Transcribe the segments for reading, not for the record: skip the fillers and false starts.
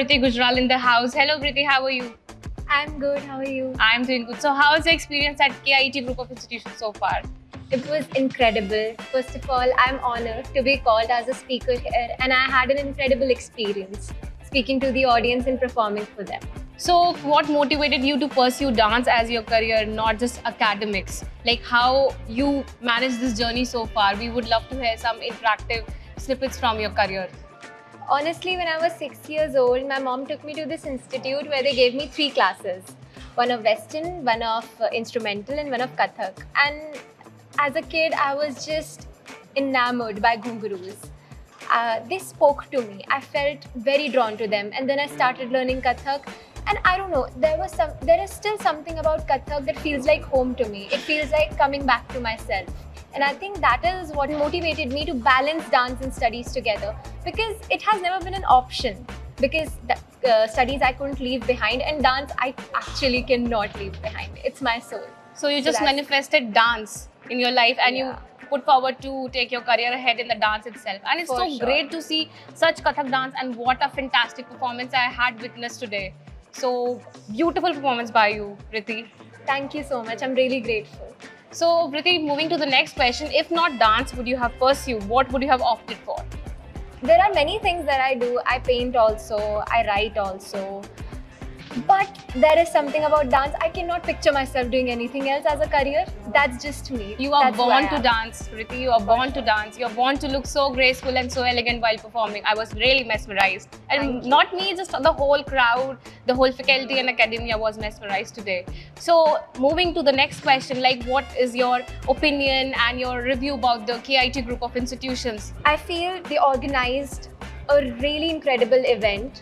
Vriti Gujral in the house. Hello Vriti, how are you? I'm good. How are you? I'm doing good. So how is the experience at KIT Group of Institutions so far? It was incredible. First of all, I'm honored to be called as a speaker here, and I had an incredible experience speaking to the audience and performing for them. So what motivated you to pursue dance as your career, not just academics? Like how you managed this journey so far? We would love to hear some interactive snippets from your career. Honestly, when I was 6 years old, my mom took me to this institute where they gave me 3 classes, one of Western, one of instrumental, and one of Kathak. And as a kid, I was just enamored by ghungaroos. They spoke to me. I felt very drawn to them, and then I started learning Kathak. And I don't know, there is still something about Kathak that feels like home to me. It feels like coming back to myself. And I think that is what motivated me to balance dance and studies together, because it has never been an option. Because studies I couldn't leave behind, and dance I actually cannot leave behind. It's my soul. So you just that's- manifested dance in your life and Yeah. you put forward to take your career ahead in the dance itself. And it's For so sure. great to see such Kathak dance, and what a fantastic performance I had witnessed today. So beautiful performance by you, Vriti. Thank you so much. I'm really grateful. So Vriti, moving to the next question, if not dance would you have pursued, what would you have opted for? There are many things that I do. I paint also, I write also. But there is something about dance. I cannot picture myself doing anything else as a career. That's just me. You are That's who born I to am. dance, Vriti. You are born to dance. You are born to look so graceful and so elegant while performing. I was really mesmerized. And Thank you. not me, just the whole crowd, the whole faculty and academia was mesmerized today. So moving to the next question, like what is your opinion and your review about the KIT Group of Institutions? I feel they organized a really incredible event.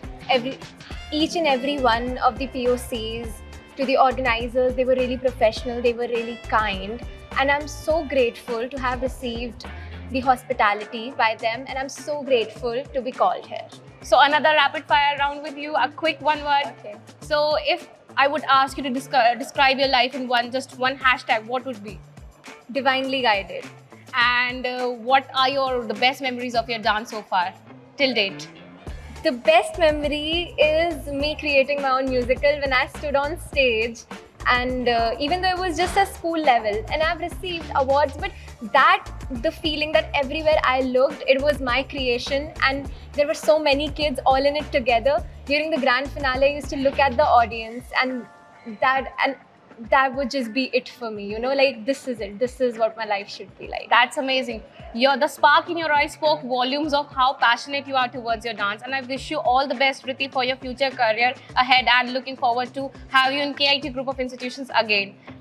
Each and every one of the POCs, to the organizers, they were really professional, they were really kind, and I'm so grateful to have received the hospitality by them, and I'm so grateful to be called here. So another rapid fire round with you, a quick one word. Okay. So if I would ask you to describe your life in just one hashtag, what would be? Divinely guided. And what are the best memories of your dance so far till date? The best memory is me creating my own musical when I stood on stage, and even though it was just a school level, and I've received awards, but the feeling that everywhere I looked, it was my creation, and there were so many kids all in it together. During the grand finale, I used to look at the audience, and that would just be it for me, like this is it. This is what my life should be like. That's amazing. The spark in your eyes spoke volumes of how passionate you are towards your dance, and I wish you all the best, Vriti, for your future career ahead, and looking forward to have you in KIT Group of Institutions again.